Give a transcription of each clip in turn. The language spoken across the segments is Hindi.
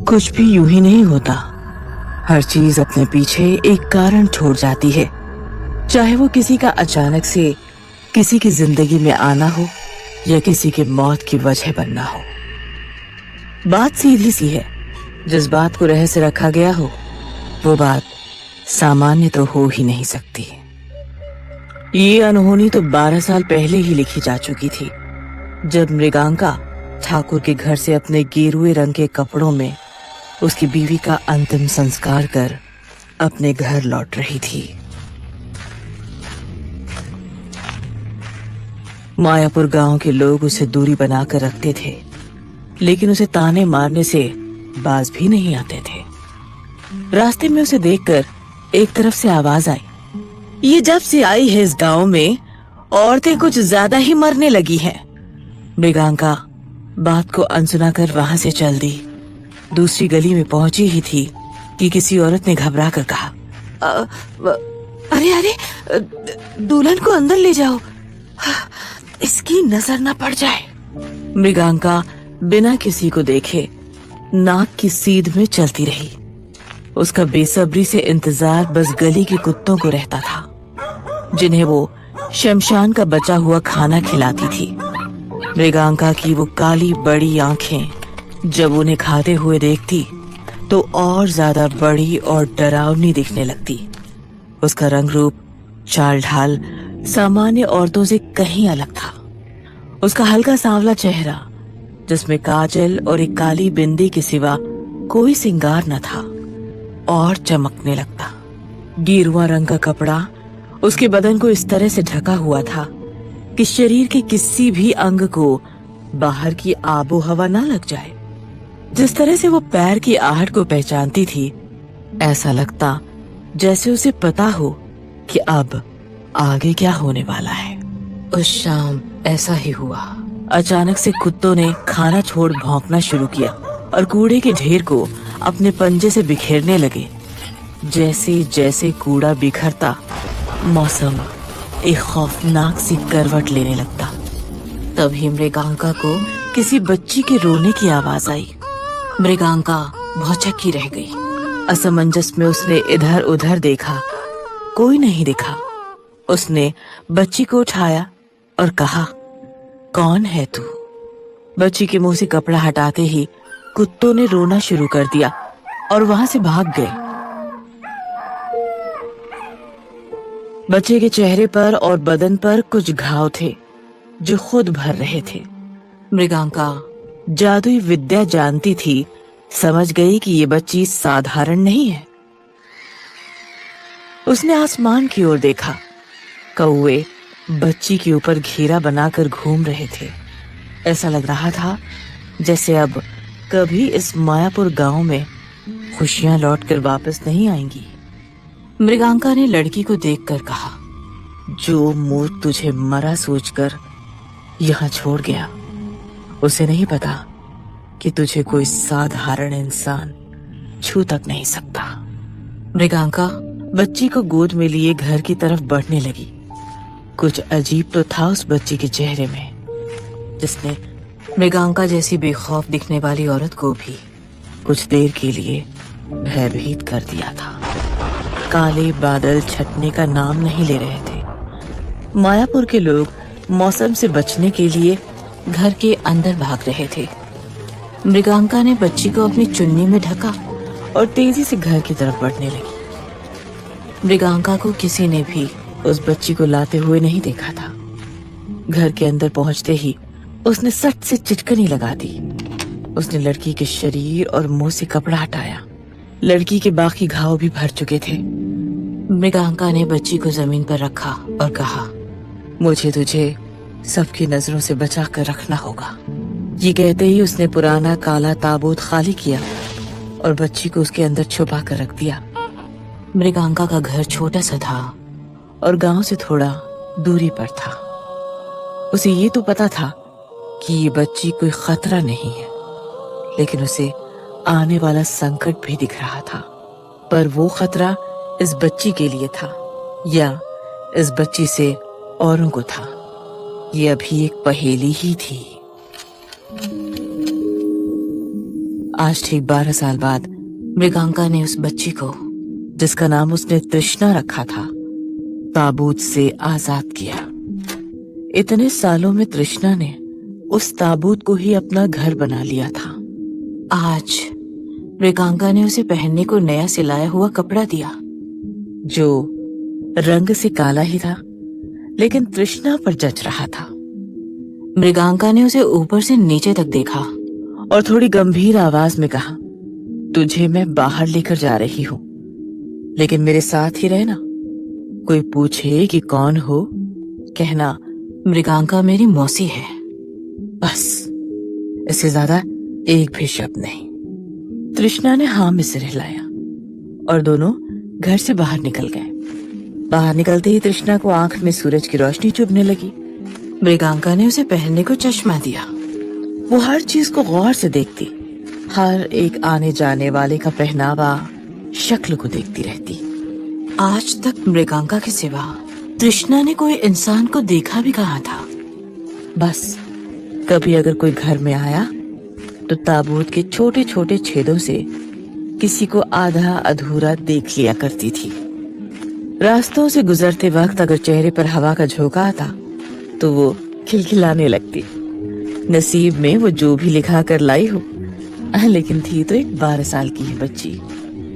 कुछ भी यूं ही नहीं होता। हर चीज अपने पीछे एक कारण छोड़ जाती है, चाहे वो किसी का अचानक से किसी की जिंदगी में आना हो या किसी के मौत की वजह बनना हो। बात सीधी सी है, जिस बात को रहस्य रखा गया हो वो बात सामान्य तो हो ही नहीं सकती। ये अनहोनी तो 12 साल पहले ही लिखी जा चुकी थी, जब मृगांका ठाकुर के घर से अपने गेरुए रंग के कपड़ों में उसकी बीवी का अंतिम संस्कार कर अपने घर लौट रही थी। मायापुर गांव के लोग उसे दूरी बनाकर रखते थे, लेकिन उसे ताने मारने से बाज भी नहीं आते थे। रास्ते में उसे देखकर एक तरफ से आवाज आई, ये जब से आई है इस गांव में औरतें कुछ ज्यादा ही मरने लगी हैं। मृगांका बात को अनसुना कर वहां से चल दी। दूसरी गली में पहुंची ही थी कि किसी औरत ने घबरा कर कहा, अरे अरे, दुल्हन को अंदर ले जाओ, इसकी नजर न पड़ जाए। मृगांका बिना किसी को देखे नाक की सीध में चलती रही। उसका बेसब्री से इंतजार बस गली के कुत्तों को रहता था, जिन्हें वो शमशान का बचा हुआ खाना खिलाती थी। मृगांका की वो काली बड़ी आंखें जब उन्हें खाते हुए देखती तो और ज्यादा बड़ी और डरावनी दिखने लगती। उसका रंग रूप, चाल ढाल सामान्य औरतों से कहीं अलग था। उसका हल्का सांवला चेहरा, जिसमें काजल और एक काली बिंदी के सिवा कोई सिंगार न था, और चमकने लगता। गेरुआ रंग का कपड़ा उसके बदन को इस तरह से ढका हुआ था कि शरीर के किसी भी अंग को बाहर की आबो हवा ना लग जाए। जिस तरह से वो पैर की आहट को पहचानती थी, ऐसा लगता जैसे उसे पता हो कि अब आगे क्या होने वाला है। उस शाम ऐसा ही हुआ। अचानक से कुत्तों ने खाना छोड़ भौंकना शुरू किया और कूड़े के ढेर को अपने पंजे से बिखेरने लगे। जैसे जैसे कूड़ा बिखरता, मौसम एक खौफनाक सी करवट लेने लगता। तभी मृगांका को किसी बच्ची के रोने की आवाज आई। मृगांका भौचक्की रह गई। असमंजस में उसने इधर उधर देखा, कोई नहीं दिखा। उसने बच्ची को उठाया और कहा, कौन है तू? बच्ची के मुंह से कपड़ा हटाते ही कुत्तों ने रोना शुरू कर दिया और वहां से भाग गए। बच्चे के चेहरे पर और बदन पर कुछ घाव थे जो खुद भर रहे थे। मृगांका जादुई विद्या जानती थी, समझ गई कि ये बच्ची साधारण नहीं है। उसने आसमान की ओर देखा। कौवे बच्ची के ऊपर घेरा बनाकर घूम रहे थे। ऐसा लग रहा था जैसे अब कभी इस मायापुर गांव में खुशियां लौटकर वापस नहीं आएंगी। मृगांका ने लड़की को देखकर कहा, जो मूर्ख तुझे मरा सोचकर यहाँ छोड़ गया, उसे नहीं पता कि तुझे कोई साधारण इंसान छू तक नहीं सकता। मृगांका बच्ची को गोद में लिए घर की तरफ बढ़ने लगी। कुछ अजीब तो था उस बच्ची के चेहरे में, जिसने मृगांका जैसी बेखौफ दिखने वाली औरत को भी कुछ देर के लिए भयभीत कर दिया था। काले बादल छटने का नाम नहीं ले रहे थे। मायापुर के लोग मौसम से बचने के लिए घर के अंदर भाग रहे थे। मृगांका ने बच्ची को अपनी चुन्नी में ढका और तेजी से घर की तरफ बढ़ने लगी। मृगांका को किसी ने भी उस बच्ची को लाते हुए नहीं देखा था। घर के अंदर पहुंचते ही उसने सट से चिटकनी लगा दी। उसने लड़की के शरीर और मुंह से कपड़ा हटाया। लड़की के बाकी घाव भी भर चुके थे। मृगांका ने बच्ची को जमीन पर रखा और कहा, मुझे तुझे सबकी नजरों से बचा कर रखना होगा। ये कहते ही उसने पुराना काला ताबूत खाली किया और बच्ची को उसके अंदर छुपा कर रख दिया। मृगांका का घर छोटा सा था और गांव से थोड़ा दूरी पर था। उसे ये तो पता था कि ये बच्ची कोई खतरा नहीं है, लेकिन उसे आने वाला संकट भी दिख रहा था। पर वो खतरा इस बच्ची के लिए था या इस बच्ची से औरों को था, ये अभी एक पहेली ही थी। आज ठीक 12 साल बाद मृगांका ने उस बच्ची को, जिसका नाम उसने तृष्णा रखा था, ताबूत से आजाद किया। इतने सालों में तृष्णा ने उस ताबूत को ही अपना घर बना लिया था। आज मृगांका ने उसे पहनने को नया सिलाया हुआ कपड़ा दिया, जो रंग से काला ही था, लेकिन तृष्णा पर जच रहा था। मृगांका ने उसे ऊपर से नीचे तक देखा और थोड़ी गंभीर आवाज में कहा, तुझे मैं बाहर लेकर जा रही हूं, लेकिन मेरे साथ ही रहना। कोई पूछे कि कौन हो, कहना मृगांका मेरी मौसी है। बस, इससे ज्यादा एक भी शब्द नहीं। तृष्णा ने हाँ में सिर हिलाया और दोनों घर से बाहर निकल गए। बाहर निकलते ही तृष्णा को आंख में सूरज की रोशनी चुभने लगी। मृगांका ने उसे पहनने को चश्मा दिया। वो हर चीज को गौर से देखती, हर एक आने जाने वाले का पहनावा, शक्ल को देखती रहती। आज तक मृगांका के सिवा तृष्णा ने कोई इंसान को देखा भी कहाँ था। बस कभी अगर कोई घर में आया तो ताबूत के छोटे छोटे छेदों से किसी को आधा अधूरा देख लिया करती थी। रास्तों से गुजरते वक्त अगर चेहरे पर हवा का झोंका आता तो वो खिलखिलाने लगती। नसीब में वो जो भी लिखा कर लाई हो, लेकिन थी तो एक 12 साल की ही बच्ची।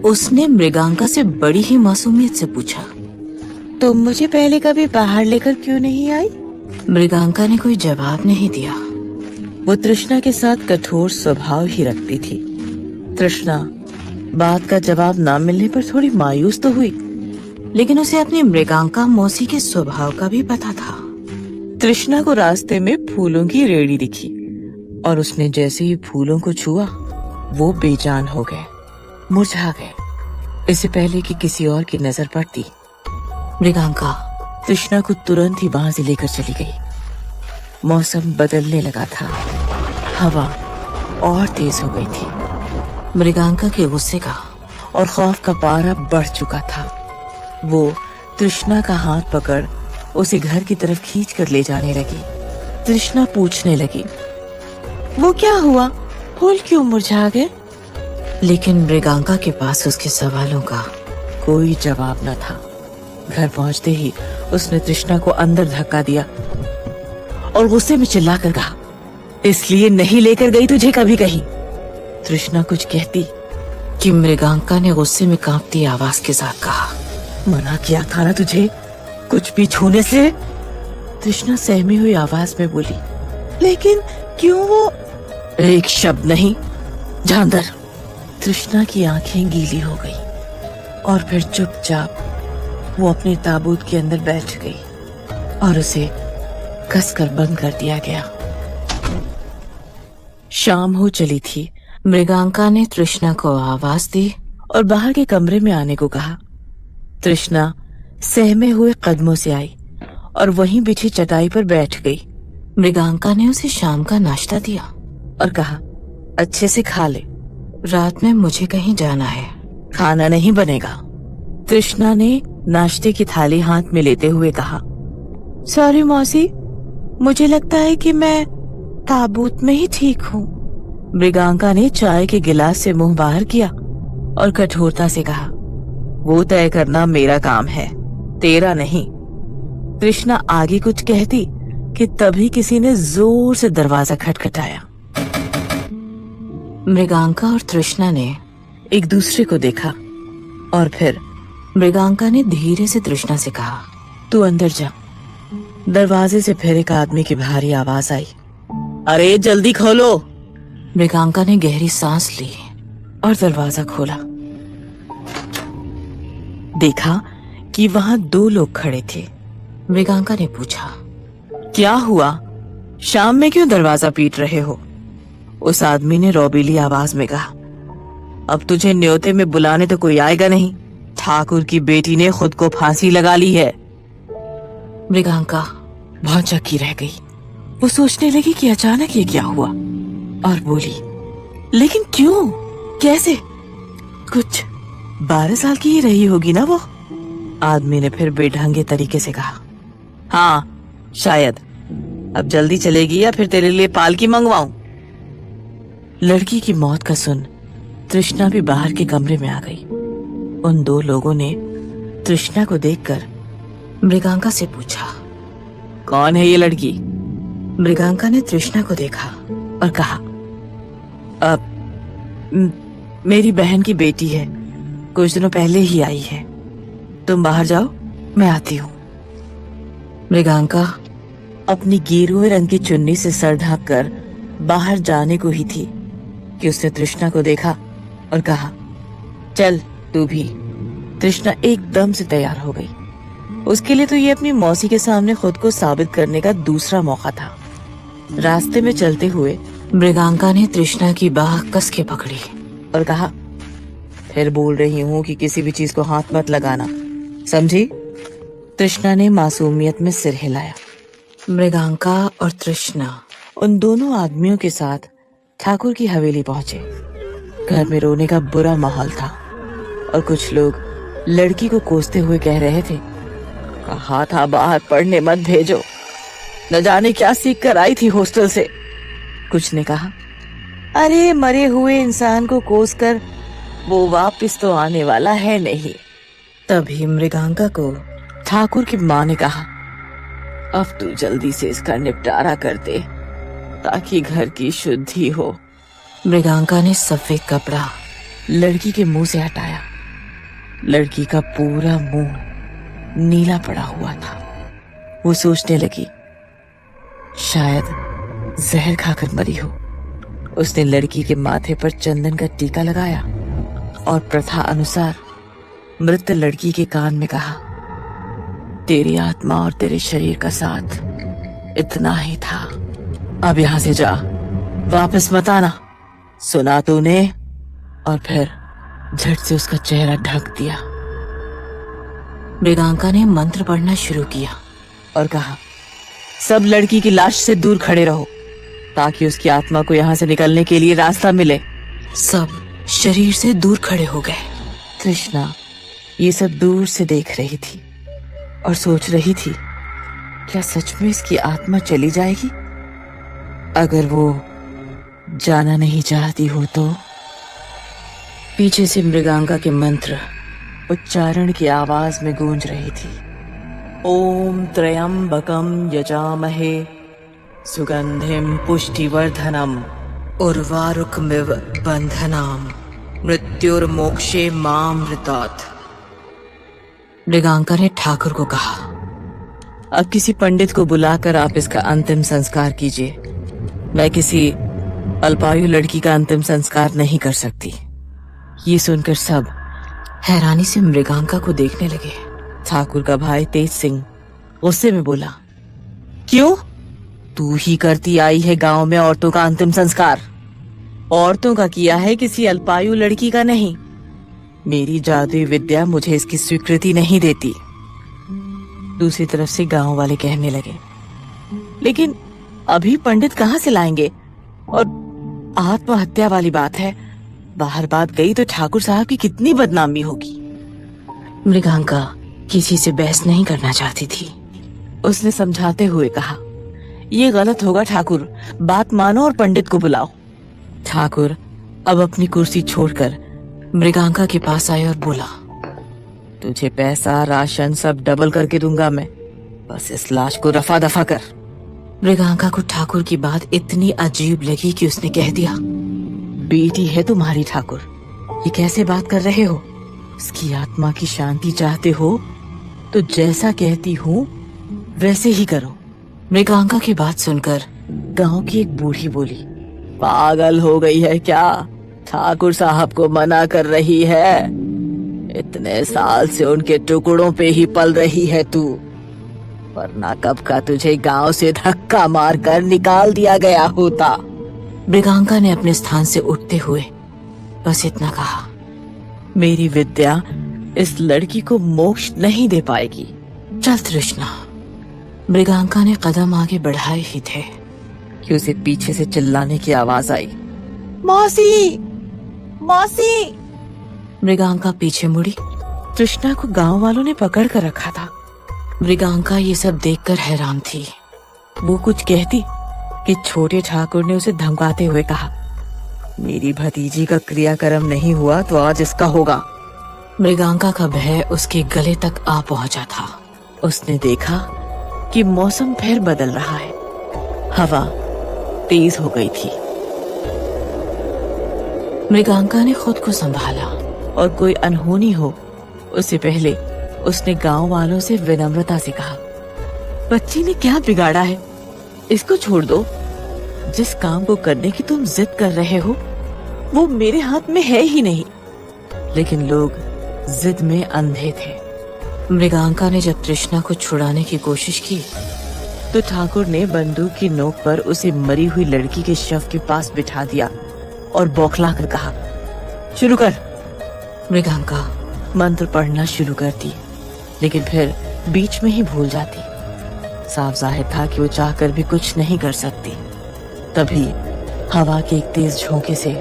उसने मृगांका से बड़ी ही मासूमियत से पूछा, तुम मुझे पहले कभी बाहर लेकर क्यों नहीं आई? मृगांका ने कोई जवाब नहीं दिया। वो तृष्णा के साथ कठोर स्वभाव ही रखती थी। तृष्णा बात का जवाब ना मिलने पर थोड़ी मायूस तो हुई, लेकिन उसे अपनी मृगांका मौसी के स्वभाव का भी पता था। तृष्णा को रास्ते में फूलों की रेड़ी दिखी और उसने जैसे ही फूलों को छुआ वो बेजान हो गए, मुरझा गए, इससे पहले कि किसी और की नजर पड़ती। मृगांका तृष्णा को तुरंत ही वहां से लेकर चली गई। मौसम बदलने लगा था, हवा और तेज हो गई थी। मृगांका के गुस्से का और खौफ का पारा बढ़ चुका था। वो तृष्णा का हाथ पकड़ उसे घर की तरफ खींच कर ले जाने लगी। तृष्णा पूछने लगी, वो क्या हुआ? फूल क्यों मुरझा गए? लेकिन मृगांका के पास उसके सवालों का कोई जवाब न था। घर पहुंचते ही उसने तृष्णा को अंदर धक्का दिया और गुस्से में चिल्लाकर कहा, इसलिए नहीं लेकर गई तुझे कभी कहीं? तृष्णा कुछ कहती कि मृगांका ने गुस्से में कांपती आवाज के साथ कहा, मना किया था ना तुझे कुछ भी छूने से? तृष्णा सहमी हुई आवाज में बोली, लेकिन क्यों? वो एक शब्द नहीं, जा अंदर। तृष्णा की आंखें गीली हो गई और फिर चुपचाप वो अपने ताबूत के अंदर बैठ गई और उसे कसकर बंद कर दिया गया। शाम हो चली थी। मृगांका ने तृष्णा को आवाज दी और बाहर के कमरे में आने को कहा। तृष्णा सहमे हुए कदमों से आई और वहीं बिछी चटाई पर बैठ गई। मृगांका ने उसे शाम का नाश्ता दिया और कहा, अच्छे से खा ले, रात में मुझे कहीं जाना है, खाना नहीं बनेगा। तृष्णा ने नाश्ते की थाली हाथ में लेते हुए कहा, सॉरी मौसी, मुझे लगता है कि मैं ताबूत में ही ठीक हूँ। मृगांका ने चाय के गिलास से मुंह बाहर किया और कठोरता से कहा, वो तय करना मेरा काम है, तेरा नहीं। तृष्णा आगे कुछ कहती कि तभी किसी ने जोर से दरवाजा खटखटाया। मृगांका और तृष्णा ने एक दूसरे को देखा और फिर मृगांका ने धीरे से तृष्णा से कहा, तू अंदर जा। दरवाजे से फिर एक आदमी की भारी आवाज आई, अरे जल्दी खोलो। मृगांका ने गहरी सांस ली और दरवाजा खोला। देखा कि वहां 2 लोग खड़े थे। मृगांका ने पूछा, क्या हुआ? शाम में क्यों दरवाजा पीट रहे हो? उस आदमी ने रौबीली आवाज में कहा, अब तुझे न्योते में बुलाने तो कोई आएगा नहीं, ठाकुर की बेटी ने खुद को फांसी लगा ली है। मृगांका भौचक्की रह गई। वो सोचने लगी कि अचानक ये क्या हुआ और बोली, लेकिन क्यों, कैसे? कुछ 12 साल की ही रही होगी ना वो? आदमी ने फिर बेढंगे तरीके से कहा, हाँ शायद। अब जल्दी चलेगी या फिर तेरे लिए पालकी मंगवाऊं? लड़की की मौत का सुन तृष्णा भी बाहर के कमरे में आ गई। उन दो लोगों ने तृष्णा को देखकर मृगांका से पूछा, कौन है ये लड़की? मृगांका ने तृष्णा को देखा और कहा, अब मेरी बहन की बेटी है, कुछ दिनों पहले ही आई है। तुम बाहर जाओ, मैं आती हूँ। मृगांका अपनी गेरुए रंग की चुन्नी से सर ढक कर बाहर जाने को ही थी कि उसने तृष्णा को देखा और कहा, चल तू भी। तृष्णा एकदम से तैयार हो गई। उसके लिए तो ये अपनी मौसी के सामने खुद को साबित करने का दूसरा मौका था। रास्ते में चलते हुए मृगांका ने तृष्णा की बाह कस के पकड़ी और कहा, फिर बोल रही हूँ कि किसी भी चीज को हाथ मत लगाना, समझी? तृष्णा ने मासूमियत में सिर हिलाया। मृगांका और तृष्णा उन दोनों आदमियों के साथ ठाकुर की हवेली पहुंचे। घर में रोने का बुरा माहौल था और कुछ लोग लड़की को कोसते हुए कह रहे थे, कहा था बाहर पढ़ने मत भेजो, न जाने क्या सीख कर आई थी हॉस्टल से। कुछ ने कहा, अरे मरे हुए इंसान को कोस कर वो वापस तो आने वाला है नहीं। तभी मृगांका को ठाकुर की माँ ने कहा, अब तू जल्दी से इसका निपटारा कर दे ताकि घर की शुद्धि हो। मृगांका ने सफेद कपड़ा लड़की के मुंह से हटाया। लड़की का पूरा मुंह नीला पड़ा हुआ था। वो सोचने लगी, शायद जहर खाकर मरी हो। उसने लड़की के माथे पर चंदन का टीका लगाया और प्रथा अनुसार मृत लड़की के कान में कहा, तेरी आत्मा और तेरे शरीर का साथ इतना ही था, अब यहाँ से जा, वापस मत आना, सुना तूने? और फिर झट से उसका चेहरा ढक दिया। मृगांका ने मंत्र पढ़ना शुरू किया और कहा, सब लड़की की लाश से दूर खड़े रहो ताकि उसकी आत्मा को यहाँ से निकलने के लिए रास्ता मिले। सब शरीर से दूर खड़े हो गए। तृष्णा ये सब दूर से देख रही थी और सोच रही थी, क्या सच में इसकी आत्मा चली जाएगी? अगर वो जाना नहीं चाहती हो तो? पीछे से मृगांका के मंत्र उच्चारण की आवाज में गूंज रही थी। ओम त्र्यंबकम यजामहे सुगंधिम पुष्टिवर्धनम उर्वारुकमिव बंधनाम मृत्युर्मोक्षे मामृतात्। मृगांका ने ठाकुर को कहा, अब किसी पंडित को बुलाकर आप इसका अंतिम संस्कार कीजिए। मैं किसी अल्पायु लड़की का अंतिम संस्कार नहीं कर सकती। ये सुनकर सब हैरानी से मृगांका को देखने लगे। ठाकुर का भाई तेज सिंह गुस्से में बोला, क्यों? तू ही करती आई है गांव में औरतों का अंतिम संस्कार। औरतों का किया है, किसी अल्पायु लड़की का नहीं। मेरी जादुई विद्या मुझे इसकी स्वीकृति नहीं देती। दूसरी तरफ से गांव वाले कहने लगे, लेकिन अभी पंडित कहाँ से लाएंगे? और आत्महत्या वाली बात है, बाहर बात गई तो ठाकुर साहब की कितनी बदनामी होगी। मृगांका किसी से बहस नहीं करना चाहती थी। उसने समझाते हुए कहा, ये गलत होगा ठाकुर, बात मानो और पंडित को बुलाओ। ठाकुर अब अपनी कुर्सी छोड़कर मृगांका के पास आया और बोला, तुझे पैसा राशन सब डबल करके दूंगा मैं, बस इस लाश को रफा दफा कर। मृगांका को ठाकुर की बात इतनी अजीब लगी कि उसने कह दिया, बेटी है तुम्हारी ठाकुर, ये कैसे बात कर रहे हो? उसकी आत्मा की शांति चाहते हो तो जैसा कहती हूँ वैसे ही करो। मृगांका की बात सुनकर गांव की एक बूढ़ी बोली, पागल हो गई है क्या? ठाकुर साहब को मना कर रही है? इतने साल से उनके टुकड़ों पे ही पल रही है तू, वरना कब का तुझे गांव से धक्का मारकर निकाल दिया गया होता। मृगांका ने अपने स्थान से उठते हुए बस इतना कहा, मेरी विद्या इस लड़की को मोक्ष नहीं दे पाएगी। चल तृष्णा। मृगांका ने कदम आगे बढ़ाए ही थे कि उसे पीछे से चिल्लाने की आवाज आई, मौसी, मौसी। मृगांका पीछे मुड़ी। तृष्णा को गांव वालों ने पकड़ कर रखा था। मृगांका ये सब देखकर हैरान थी। वो कुछ कहती कि छोटे ठाकुर ने उसे धमकाते हुए कहा, मेरी भतीजी का क्रियाक्रम नहीं हुआ तो आज इसका होगा। मृगांका का भय उसके गले तक आ पहुंचा था। उसने देखा कि मौसम फिर बदल रहा है। हवा तेज हो गई थी। मृगांका ने खुद को संभाला और कोई अनहोनी हो उससे पहले उसने गांव वालों से विनम्रता से कहा, बच्ची ने क्या बिगाड़ा है, इसको छोड़ दो। जिस काम को करने की तुम जिद कर रहे हो वो मेरे हाथ में है ही नहीं। लेकिन लोग जिद में अंधे थे। मृगांका ने जब तृष्णा को छुड़ाने की कोशिश की तो ठाकुर ने बंदूक की नोक पर उसे मरी हुई लड़की के शव के पास बिठा दिया और बौखला कर कहा, शुरू कर। मृगांका मंत्र पढ़ना शुरू करती, लेकिन फिर बीच में ही भूल जाती। साफ जाहिर था कि वो चाहकर भी कुछ नहीं कर सकती। तभी हवा के एक तेज झोंके से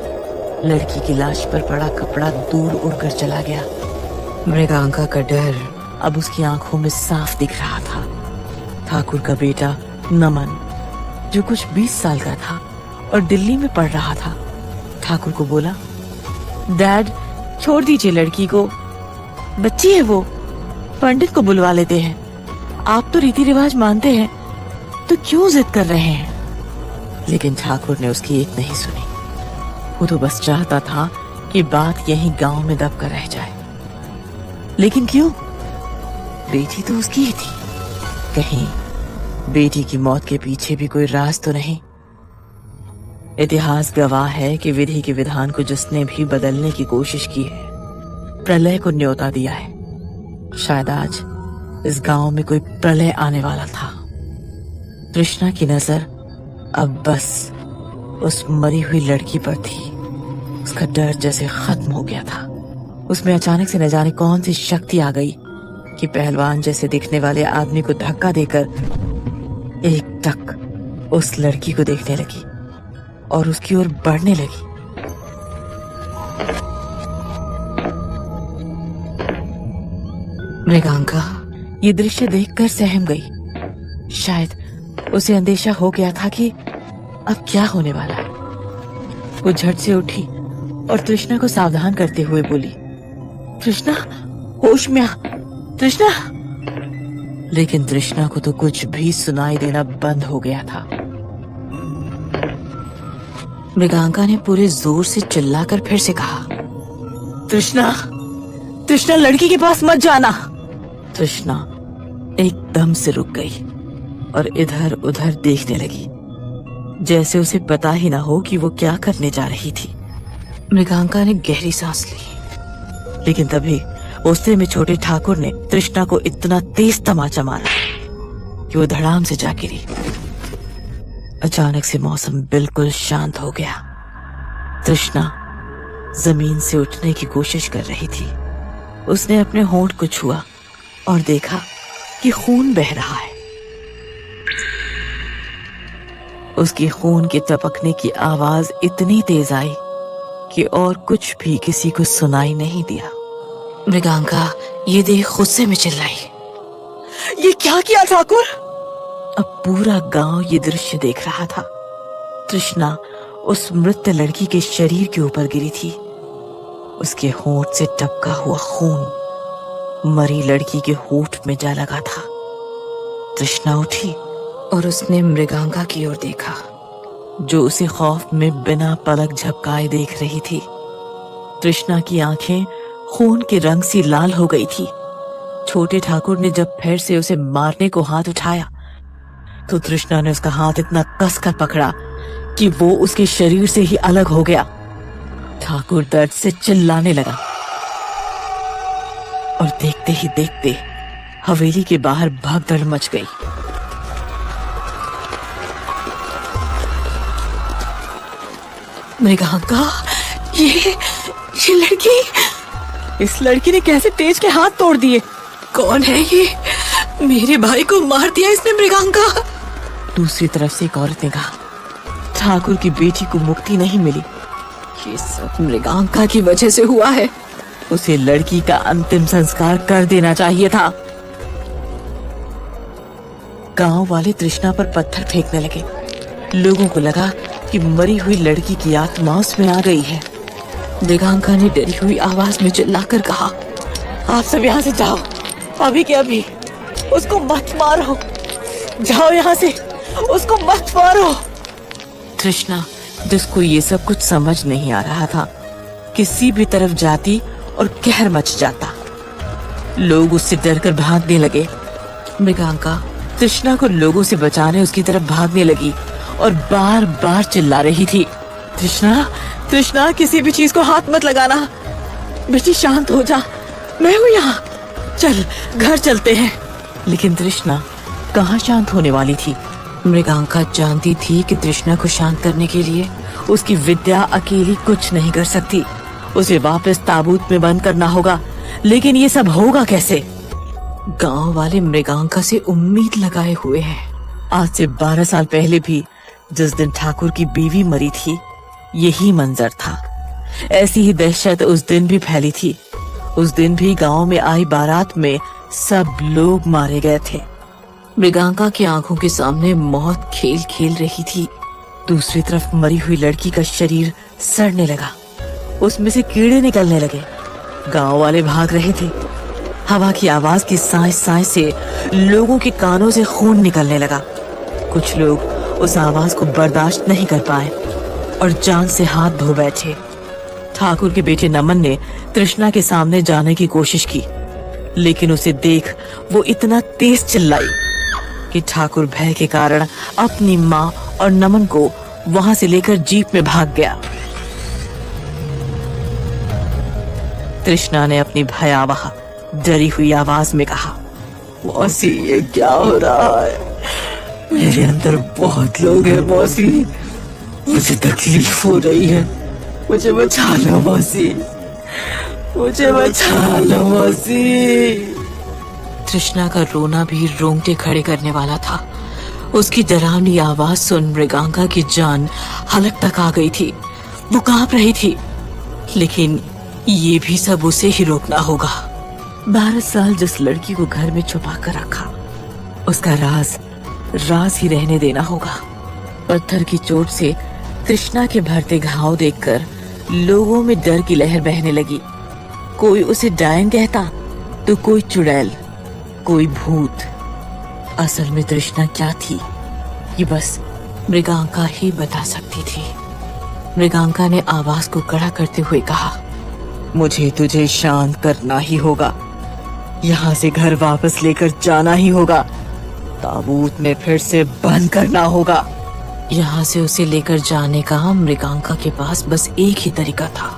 लड़की की लाश पर पड़ा कपड़ा दूर उड़कर चला गया। मृगांका का डर अब उसकी आंखों में साफ दिख रहा था। ठाकुर का बेटा नमन, जो कुछ 20 साल का था और दिल्ली में पढ़ रहा था, ठाकुर को बोला, डैड छोड़ दीजिए लड़की को, बच्ची है वो, पंडित को बुलवा लेते हैं। आप तो रीति रिवाज मानते हैं तो क्यों जिद कर रहे हैं। लेकिन ठाकुर ने उसकी एक नहीं सुनी। वो तो बस चाहता था कि बात यहीं गांव में दब कर रह जाए। लेकिन क्यों? बेटी तो उसकी ही थी। कहीं बेटी की मौत के पीछे भी कोई राज तो नहीं। इतिहास गवाह है कि विधि के विधान को जिसने भी बदलने की कोशिश की है, प्रलय को न्योता दिया है। शायद आज इस गांव में कोई प्रलय आने वाला था। तृष्णा की नजर अब बस उस मरी हुई लड़की पर थी। उसका डर जैसे खत्म हो गया था। उसमें अचानक से न जाने कौन सी शक्ति आ गई कि पहलवान जैसे दिखने वाले आदमी को धक्का देकर एक टक उस लड़की को देखने लगी और उसकी ओर बढ़ने लगी। मृगांका ये दृश्य देखकर सहम गई। शायद उसे अंदेशा हो गया था कि अब क्या होने वाला है। वो झट से उठी और तृष्णा को सावधान करते हुए बोली, तृष्णा होश में आ, तृष्णा। लेकिन तृष्णा को तो कुछ भी सुनाई देना बंद हो गया था। मृगांका ने पूरे जोर से चिल्लाकर फिर से कहा, तृष्णा, तृष्णा लड़की के पास मत जाना। तृष्णा एकदम से रुक गई और इधर उधर देखने लगी, जैसे उसे पता ही ना हो कि वो क्या करने जा रही थी। मृगांका ने गहरी सांस ली, लेकिन तभी ओस्ते में छोटे ठाकुर ने तृष्णा को इतना तेज तमाचा मारा कि वो धड़ाम से जा गिरी। अचानक से मौसम बिल्कुल शांत हो गया। तृष्णा जमीन से उठने की कोशिश कर रही थी। उसने अपने होंठ को छुआ और देखा कि खून बह रहा है। उसकी खून के टपकने की आवाज इतनी तेज आई कि और कुछ भी किसी को सुनाई नहीं दिया। मृगांका ये देख गुस्से में चिल्लाई, ये क्या किया ठाकुर? अब पूरा गांव ये दृश्य देख रहा था। तृष्णा उस मृत लड़की के शरीर के ऊपर गिरी थी। उसके होंठ से टपका हुआ खून मरी लड़की के होंठ में जा लगा था। तृष्णा उठी और उसने मृगांका की ओर देखा, जो उसे खौफ में बिना पलक झपकाए देख रही थी। तृष्णा की आंखें खून के रंग सी लाल हो गई थी। छोटे ठाकुर ने जब फिर से उसे मारने को हाथ उठाया तो तृष्णा ने उसका हाथ इतना कसकर पकड़ा कि वो उसके शरीर से ही अलग हो गया। ठाकुर दर्द से चिल्लाने लगा और देखते ही देखते हवेली के बाहर भगदड़ मच गई। मृगांका, ये लड़की, इस लड़की ने कैसे तेज के हाथ तोड़ दिए? कौन है ये? मेरे भाई को मार दिया इसने मृगांका। दूसरी तरफ से एक औरत ने कहा, ठाकुर की बेटी को मुक्ति नहीं मिली, ये सब मृगांका की वजह से हुआ है। उसे लड़की का अंतिम संस्कार कर देना चाहिए था। गांव वाले तृष्णा पर पत्थर फेंकने लगे। लोगों को लगा कि मरी हुई लड़की की आत्मा उसमें आ गई है। मृगांका ने डरी हुई आवाज में चिल्लाकर कहा, आप सब यहाँ से जाओ, अभी के अभी, उसको मत मारो, जाओ यहाँ से, उसको मत मारो। तृष्णा, जिसको ये सब कुछ समझ नहीं आ रहा था, किसी भी तरफ जाती और कहर मच जाता। लोग उससे डरकर भागने लगे। मृगांका तृष्णा को लोगों से बचाने उसकी तरफ भागने लगी और बार बार चिल्ला रही थी, तृष्णा, तृष्णा, किसी भी चीज को हाथ मत लगाना, बेटी शांत हो जा, मैं हूँ यहाँ, चल घर चलते हैं। लेकिन तृष्णा कहाँ शांत होने वाली थी। मृगांका जानती थी कि तृष्णा को शांत करने के लिए उसकी विद्या अकेली कुछ नहीं कर सकती। उसे वापस ताबूत में बंद करना होगा, लेकिन ये सब होगा कैसे? गांव वाले मृगांका से उम्मीद लगाए हुए हैं। आज से 12 साल पहले भी जिस दिन ठाकुर की बीवी मरी थी, यही मंजर था। ऐसी ही दहशत उस दिन भी फैली थी। उस दिन भी गांव में आई बारात में सब लोग मारे गए थे। मृगांका की आंखों के सामने मौत खेल खेल रही थी। दूसरी तरफ मरी हुई लड़की का शरीर सड़ने लगा, उसमें से कीड़े निकलने लगे। गांव वाले भाग रहे थे। हवा की आवाज की सांस सांस से लोगों के कानों से खून निकलने लगा। कुछ लोग उस आवाज को बर्दाश्त नहीं कर पाए और जान से हाथ धो बैठे। ठाकुर के बेटे नमन ने तृष्णा के सामने जाने की कोशिश की, लेकिन उसे देख वो इतना तेज चिल्लाई कि ठाकुर भय के कारण अपनी माँ और नमन को वहां से लेकर जीप में भाग गया। तृष्णा ने अपनी भयावह डरी हुई आवाज में कहा, मौसी, ये क्या हो रहा है? मेरे अंदर बहुत लोग हैं मौसी, मुझे तकलीफ हो रही है, मुझे बचा लो मौसी, मुझे बचा लो मौसी। तृष्णा का रोना भी रोंगटे खड़े करने वाला था। उसकी डरावनी आवाज सुन मृगांका की जान हलक तक आ गई थी। वो कांप रही थी, लेकिन ये भी सब उसे ही रोकना होगा। 12 साल जिस लड़की को घर में छुपा कर रखा, उसका राज ही रहने देना होगा। पत्थर की चोट से तृष्णा के भरते घाव देखकर लोगों में डर की लहर बहने लगी। कोई उसे डायन कहता तो कोई चुड़ैल, कोई भूत। असल में तृष्णा क्या थी, ये बस मृगांका ही बता सकती थी। मृगांका ने आवाज को कड़ा करते हुए कहा, मुझे तुझे शांत करना ही होगा, यहाँ से घर वापस लेकर जाना ही होगा, ताबूत में फिर से बंद करना होगा। यहाँ से उसे लेकर जाने का मृगांका के पास बस एक ही तरीका था।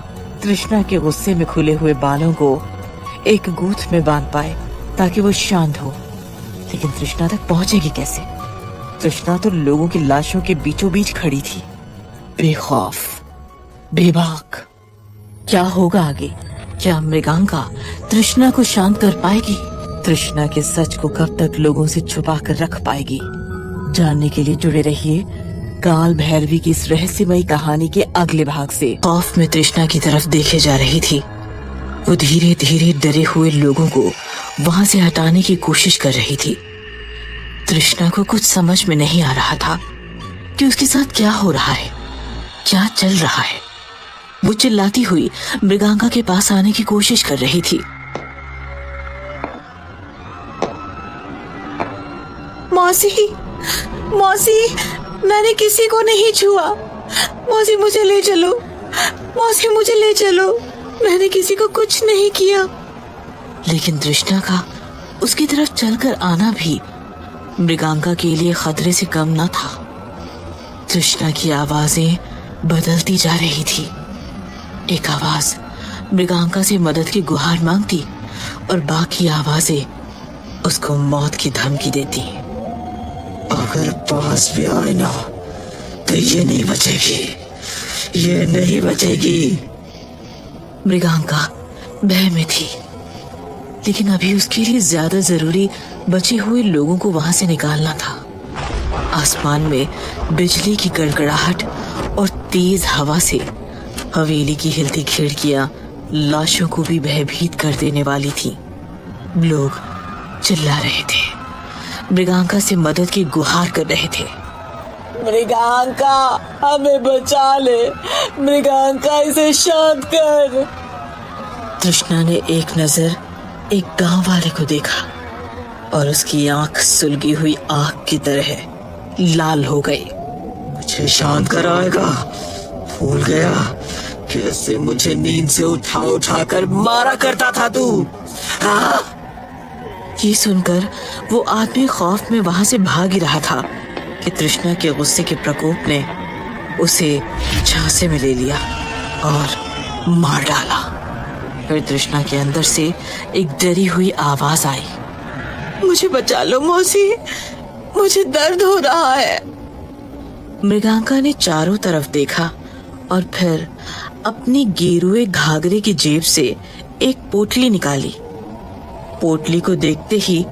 तृष्णा के गुस्से में खुले हुए बालों को एक गूंथ में बांध पाए ताकि वो शांत हो। लेकिन तृष्णा तक पहुंचेगी कैसे? तृष्णा तो लोगों की लाशों के बीचों बीच खड़ी थी, बेखौफ, बेबाक। क्या होगा आगे? क्या मृगांका तृष्णा को शांत कर पाएगी? तृष्णा के सच को कब तक लोगों से छुपा कर रख पाएगी? जानने के लिए जुड़े रहिए काल भैरवी की इस रहस्यमयी कहानी के अगले भाग से। खौफ में तृष्णा की तरफ देखे जा रही थी। वो धीरे धीरे डरे हुए लोगों को वहां से हटाने की कोशिश कर रही थी। तृष्णा को कुछ समझ में नहीं आ रहा था कि उसके साथ क्या हो रहा है, क्या चल रहा है। वो चिल्लाती हुई मृगांका के पास आने की कोशिश कर रही थी। मौसी, मौसी, मैंने किसी को नहीं छुआ। मौसी, मुझे ले चलो। मौसी, मुझे ले चलो, मैंने किसी को कुछ नहीं किया। लेकिन तृष्णा का उसकी तरफ चलकर आना भी मृगांका के लिए खतरे से कम न था। तृष्णा की आवाजें बदलती जा रही थी। एक आवाज मृगांका से मदद की गुहार मांगती और बाकी आवाजें उसको मौत की धमकी देती। अगर पास भी आए ना तो ये नहीं बचेगी, ये नहीं बचेगी। मृगांका भय में थी, लेकिन अभी उसके लिए ज्यादा जरूरी बचे हुए लोगों को वहां से निकालना था। आसमान में बिजली की गड़गड़ाहट और तेज हवा से हवेली की हिलती खिड़कियां लाशों को भी भयभीत कर देने वाली थी। लोग चिल्ला रहे थे, मृगांका से मदद की गुहार कर रहे थे। मृगांका, हमें बचा ले, मृगांका, इसे शांत कर। तृष्णा ने एक नजर एक गांव वाले को देखा और उसकी आंख सुलगी हुई आग की तरह लाल हो गई। मुझे शांत कराएगा? भूल गया कैसे मुझे नींद से उठा कर मारा करता था तू? ये सुनकर वो आदमी खौफ में वहां से भाग ही रहा था कि तृष्णा के गुस्से के प्रकोप ने उसे झांसे में ले लिया और मार डाला। फिर तृष्णा के अंदर से एक डरी हुई आवाज आई, मुझे बचा लो मौसी, मुझे दर्द हो रहा है। मृगांका ने चारों तरफ देखा और फिर अपनी गेरुए घाघरे की जेब से एक पोटली निकाली। पोटली को देखते ही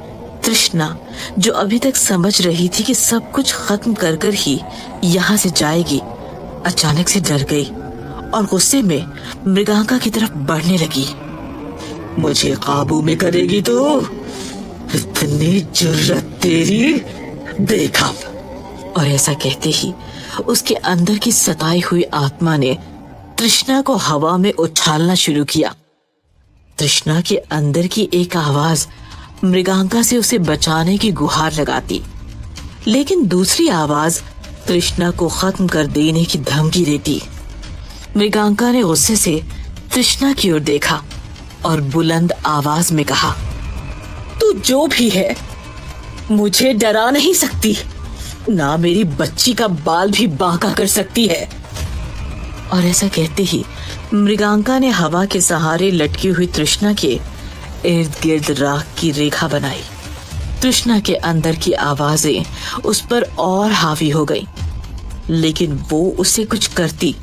तृष्णा, जो अभी तक समझ रही थी कि सब कुछ खत्म कर कर ही यहाँ से जाएगी, अचानक से डर गई और गुस्से में मृगांका की तरफ बढ़ने लगी। मुझे काबू में करेगी तू? इतनी जुर्रत तेरी, देखा। और ऐसा कहते ही उसके अंदर की सताई हुई आत्मा ने तृष्णा को हवा में उछालना शुरू किया। तृष्णा के अंदर की एक आवाज मृगांका से उसे बचाने की गुहार लगाती, लेकिन दूसरी आवाज तृष्णा को खत्म कर देने की धमकी देती। मृगांका ने गुस्से से तृष्णा की ओर देखा और बुलंद आवाज में कहा, तू जो भी है मुझे डरा नहीं सकती, ना मेरी बच्ची का बाल भी बांका कर सकती है। और ऐसा कहते ही मृगांका ने हवा के सहारे लटकी हुई तृष्णा के इर्द गिर्द राख की रेखा बनाई। तृष्णा के अंदर की आवाजें उस पर और हावी हो गई, लेकिन वो उसे कुछ करती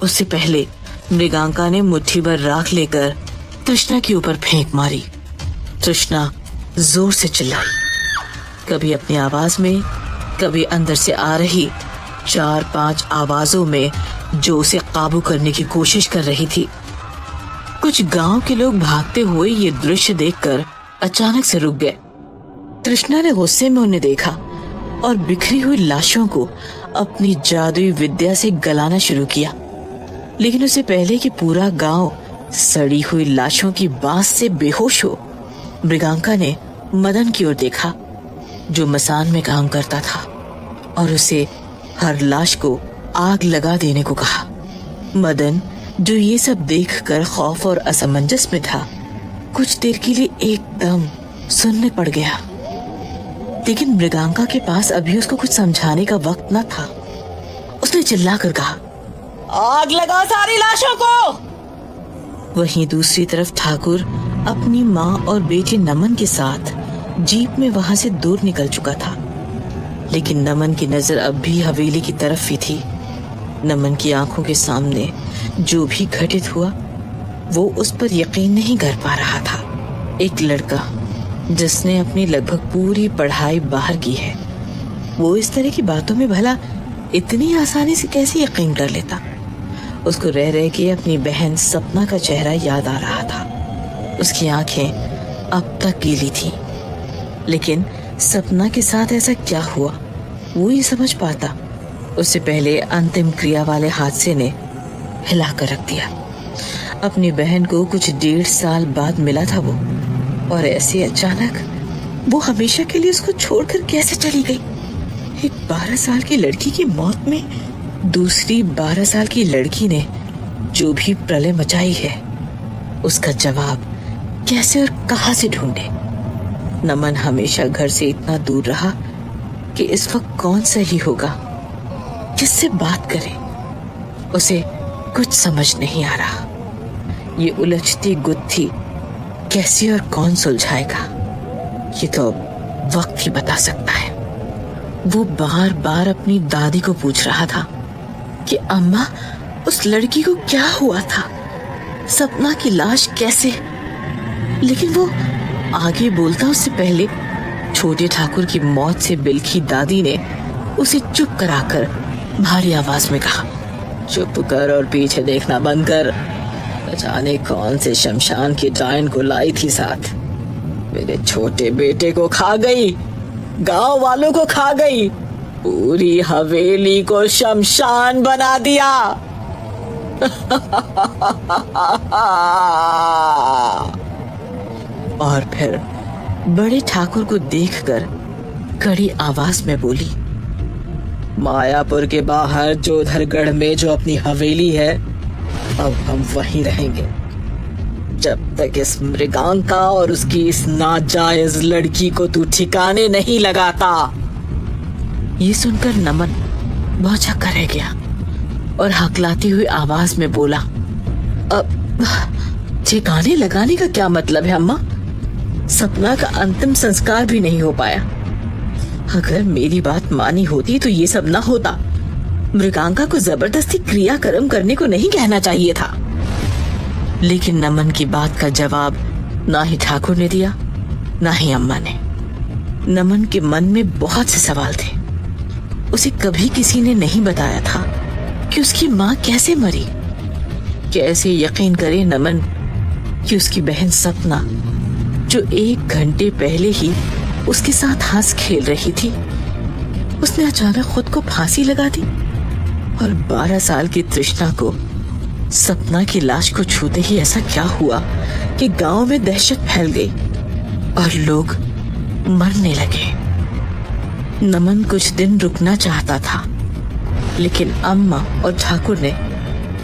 उससे पहले मृगांका ने मुट्ठी भर राख लेकर तृष्णा के ऊपर फेंक मारी। तृष्णा जोर से चिल्लाई, कभी अपनी आवाज में, कभी अंदर से आ रही 4-5 आवाजों में जो उसे काबू करने की कोशिश कर रही थी। कुछ गांव के लोग भागते हुए ये दृश्य देखकर अचानक से रुक गए। तृष्णा ने गुस्से में उन्हें देखा और बिखरी हुई लाशों को अपनी जादुई विद्या से गलाना शुरू किया, लेकिन उससे पहले कि पूरा गांव सड़ी हुई लाशों की बांस से बेहोश हो, मृगांका ने मदन की ओर देखा, जो मसान में काम करता था, और उसे हर लाश को आग लगा देने को कहा। मदन, जो ये सब देखकर खौफ और असमंजस में था, कुछ देर के लिए एकदम सुनने पड़ गया, लेकिन मृगांका के पास अभी उसको कुछ समझाने का वक्त न था। उसने चिल्लाकर कहा, आग लगा सारी लाशों को। वहीं दूसरी तरफ ठाकुर अपनी माँ और बेटे नमन के साथ जीप में वहां से दूर निकल चुका था, लेकिन नमन की नजर अब भी हवेली की तरफ ही थी। नमन की आंखों के सामने जो भी घटित हुआ वो उस पर यकीन नहीं कर पा रहा था। एक लड़का जिसने अपनी लगभग पूरी पढ़ाई बाहर की है, वो इस तरह की बातों में भला इतनी आसानी से कैसे यकीन कर लेता। उसको रह रह के अपनी बहन सपना का चेहरा याद आ रहा था। उसकी आंखें अब तक गीली थी, लेकिन सपना के साथ ऐसा क्या हुआ वो ही समझ पाता। उससे पहले अंतिम क्रिया वाले हादसे ने हिला कर रख दिया। अपनी बहन को कुछ 1.5 साल बाद मिला था वो, और ऐसे अचानक वो हमेशा के लिए उसको छोड़कर कैसे चली गई। एक 12 साल की लड़की की मौत में दूसरी 12 साल की लड़की ने जो भी प्रलय मचाई है, उसका जवाब कैसे और कहां से ढूंढे। नमन हमेशा घर से इतना दूर रहा कि इस वक्त कौन सही होगा, किससे बात करे, उसे कुछ समझ नहीं आ रहा। ये उलझती गुत्थी कैसे और कौन सुलझाएगा, ये तो वक्त ही बता सकता है। वो बार बार अपनी दादी को पूछ रहा था कि अम्मा, उस लड़की को क्या हुआ था, सपना की लाश कैसे, लेकिन वो आगे बोलता उससे पहले छोटे ठाकुर की मौत से बिलखी दादी ने उसे चुप कराकर भारी आवाज में कहा, चुप कर और पीछे देखना बंद कर। जाने कौन से शमशान की डायन को लाई थी साथ, मेरे छोटे बेटे को खा गई, गांव वालों को खा गई, पूरी हवेली को शमशान बना दिया। और फिर बड़े ठाकुर को देखकर कड़ी आवाज में बोली, मायापुर के बाहर जोधरगढ़ में जो अपनी हवेली है, अब हम वहीं रहेंगे जब तक इस मृगांका और उसकी इस नाजायज लड़की को तू ठिकाने नहीं लगाता। ये सुनकर नमन बहुत झक्का रह गया और हकलाती हुई आवाज में बोला, अब ठिकाने लगाने का क्या मतलब है अम्मा? सपना का अंतिम संस्कार भी नहीं हो पाया। अगर मेरी बात मानी होती तो ये सब ना होता। मृगांका को जबरदस्ती क्रियाकर्म करने को नहीं कहना चाहिए था। लेकिन नमन की बात का जवाब ना ही ठाकुर ने दिया, ना ही अम्मा ने। नमन के मन में बहुत से सवाल थे। उसे कभी किसी ने नहीं बताया था कि उसकी माँ कैसे मरी। कैसे यकीन करे नमन कि उसकी बहन सपना, जो 1 घंटे पहले ही उसके साथ हंस खेल रही थी, उसने अचानक खुद को फांसी लगा दी। और 12 साल की तृष्णा को सपना की लाश को छूते ही ऐसा क्या हुआ कि गांव में दहशत फैल गई और लोग मरने लगे। नमन कुछ दिन रुकना चाहता था, लेकिन अम्मा और ठाकुर ने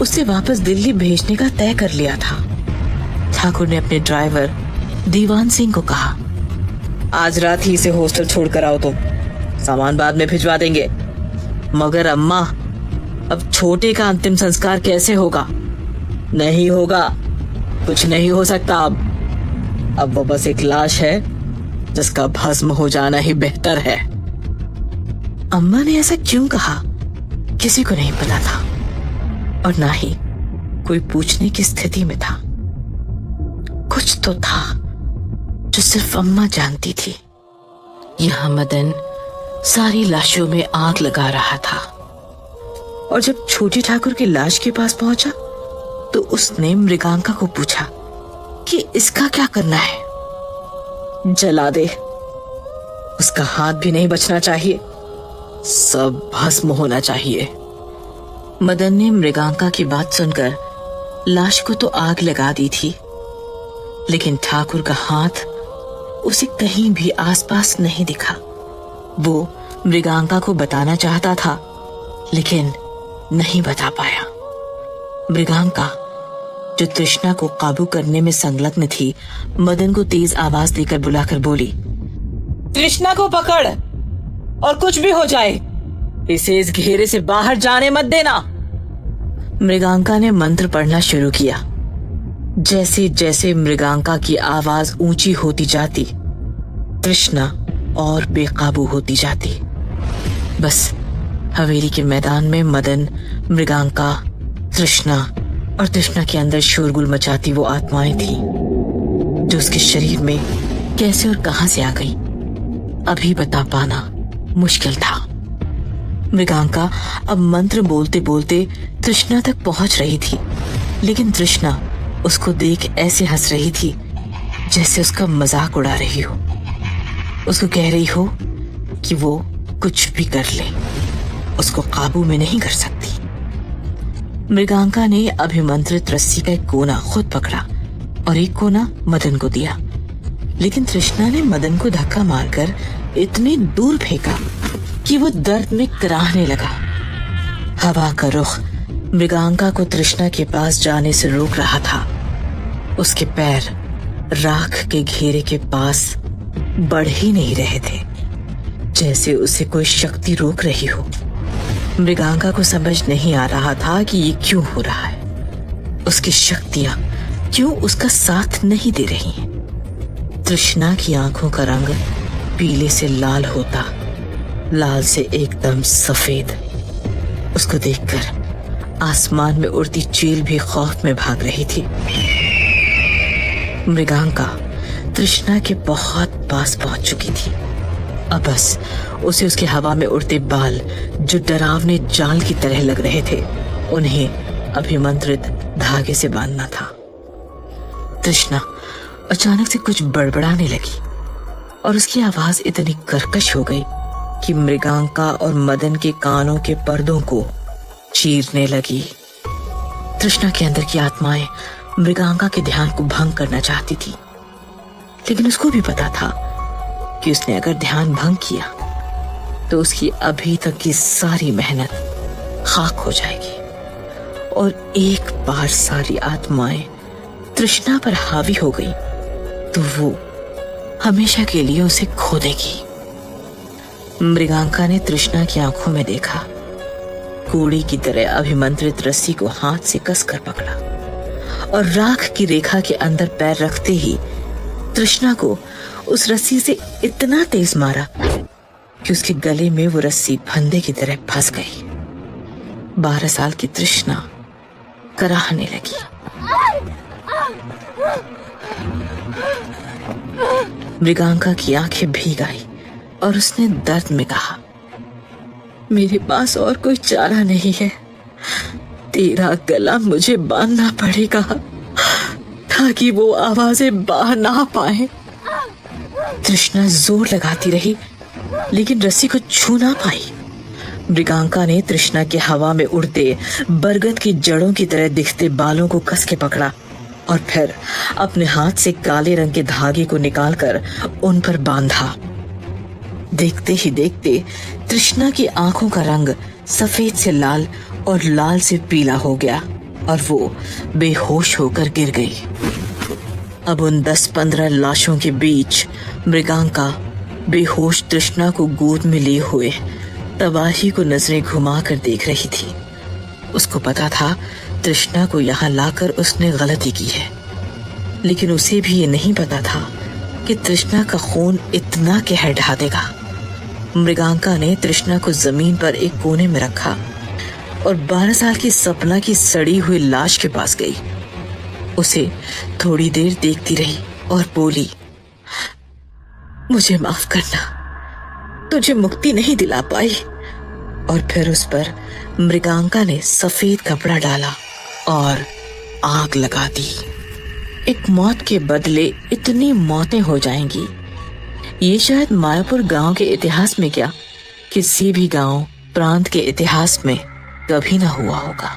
उसे वापस दिल्ली भेजने का तय कर लिया था। ठाकुर ने अपने ड्राइवर दीवान सिंह को कहा, आज रात ही इसे हॉस्टल छोड़कर आओ, तुम सामान बाद में भिजवा देंगे। मगर अम्मा, अब छोटे का अंतिम संस्कार कैसे होगा? नहीं होगा, कुछ नहीं हो सकता। अब वो बस एक लाश है जिसका भस्म हो जाना ही बेहतर है। अम्मा ने ऐसा क्यों कहा किसी को नहीं पता था और ना ही कोई पूछने की स्थिति में था। कुछ तो था जो सिर्फ अम्मा जानती थी। यह मदन सारी लाशों में आग लगा रहा था और जब छोटे ठाकुर की लाश के पास पहुंचा तो उसने मृगांका को पूछा कि इसका क्या करना है। जला दे, उसका हाथ भी नहीं बचना चाहिए, सब भस्म होना चाहिए। मदन ने मृगांका की बात सुनकर लाश को तो आग लगा दी थी, लेकिन ठाकुर का हाथ उसे कहीं भी आसपास नहीं दिखा। वो मृगांका को बताना चाहता था, लेकिन नहीं बता पाया। मृगांका, जो तृष्णा को काबू करने में संलग्न थी, मदन को तेज आवाज देकर बुलाकर बोली, तृष्णा को पकड़ और कुछ भी हो जाए इसे इस घेरे से बाहर जाने मत देना। मृगांका ने मंत्र पढ़ना शुरू किया। जैसे जैसे मृगांका की आवाज ऊंची होती जाती, तृष्णा और बेकाबू होती जाती। बस हवेली के मैदान में मदन, मृगांका, तृष्णा और तृष्णा के अंदर शोरगुल मचाती वो आत्माएं थी जो उसके शरीर में कैसे और कहां से आ गई, अभी बता पाना मुश्किल था। मृगांका अब मंत्र बोलते बोलते तृष्णा तक पहुंच रही थी, लेकिन तृष्णा उसको देख ऐसे हंस रही थी जैसे उसका मजाक उड़ा रही हो। उसको कह रही हो कि वो कुछ भी कर ले, उसको काबू में नहीं कर सकती। मृगांका ने अभिमंत्रित रस्सी का एक कोना खुद पकड़ा और एक कोना मदन को दिया, लेकिन तृष्णा ने मदन को धक्का मारकर इतनी दूर फेंका कि वो दर्द में कराहने लगा। हवा का रुख मृगांका को तृष्णा के पास जाने से रोक रहा था। उसके पैर राख के घेरे के पास बढ़ ही नहीं रहे थे, जैसे उसे कोई शक्ति रोक रही हो। मृगांका को समझ नहीं आ रहा था कि ये क्यों हो रहा है। उसकी शक्तियां क्यों उसका साथ नहीं दे रही हैं। तृष्णा की आंखों का रंग पीले से लाल होता, लाल से एकदम सफेद। उसको देखकर आसमान में उड़ती चील भी खौफ में भाग रही थी। मृगांका तृष्णा के बहुत पास पहुंच चुकी थी। अब बस उसे उसके हवा में उड़ते बाल, जो डरावने जाल की तरह लग रहे थे, उन्हें अभिमंत्रित धागे से बांधना था। तृष्णा अचानक से कुछ बड़बड़ाने लगी और उसकी आवाज इतनी कर्कश हो गई कि मृगांका और मदन के कानों के पर्दों को चीरने लगी। तृष्णा के अंदर की आत्माएं मृगांका के ध्यान को भंग करना चाहती थी, लेकिन उसको भी पता था कि उसने अगर ध्यान भंग किया तो उसकी अभी तक की सारी मेहनत खाक हो जाएगी और एक बार सारी आत्माएं तृष्णा पर हावी हो गई तो वो हमेशा के लिए उसे खो देगी। मृगांका ने तृष्णा की आंखों में देखा। कूड़ी की तरह अभिमंत्रित रस्सी को हाथ से कसकर पकड़ा और राख की रेखा के अंदर पैर रखते ही तृष्णा को उस रस्सी से इतना तेज मारा कि उसके गले में वो रस्सी फंदे की तरह फंस गई। 12 साल की तृष्णा कराहने लगी। मृगांका की आंखें भीग आई और उसने दर्द में कहा, मेरे पास और कोई चारा नहीं है, तेरा गला मुझे बांधना पड़ेगा ताकि वो आवाजें बाहर ना पाए। तृष्णा जोर लगाती रही लेकिन रस्सी को छू ना पाई। मृगांका ने तृष्णा के हवा में उड़ते बरगद की जड़ों की तरह दिखते बालों को कस के पकड़ा और फिर अपने हाथ से काले रंग के धागे को निकालकर उन पर बांधा। देखते ही देखते तृष्णा की आंखों का रंग सफेद से लाल और लाल से पीला हो गया और वो बेहोश होकर गिर गई। अब उन 10-15 लाशों के बीच मृगांका बेहोश तृष्णा को गोद में लिए हुए तबाही को नजरें घुमाकर देख रही थी। उसको पता था तृष्णा को यहाँ लाकर उसने गलती की है, लेकिन उसे भी ये नहीं पता था कि तृष्णा का खून इतना कहर ढा देगा। मृगांका ने तृष्णा को जमीन पर एक कोने में रखा और 12 साल की सपना की सड़ी हुई लाश के पास गई। उसे थोड़ी देर देखती रही और बोली, मुझे माफ करना, तुझे मुक्ति नहीं दिला पाई। और फिर उस पर मृगांका ने सफेद कपड़ा डाला और आग लगा दी। एक मौत के बदले इतनी मौतें हो जाएंगी, ये शायद मायापुर गांव के इतिहास में क्या किसी भी गांव प्रांत के इतिहास में कभी ना हुआ होगा।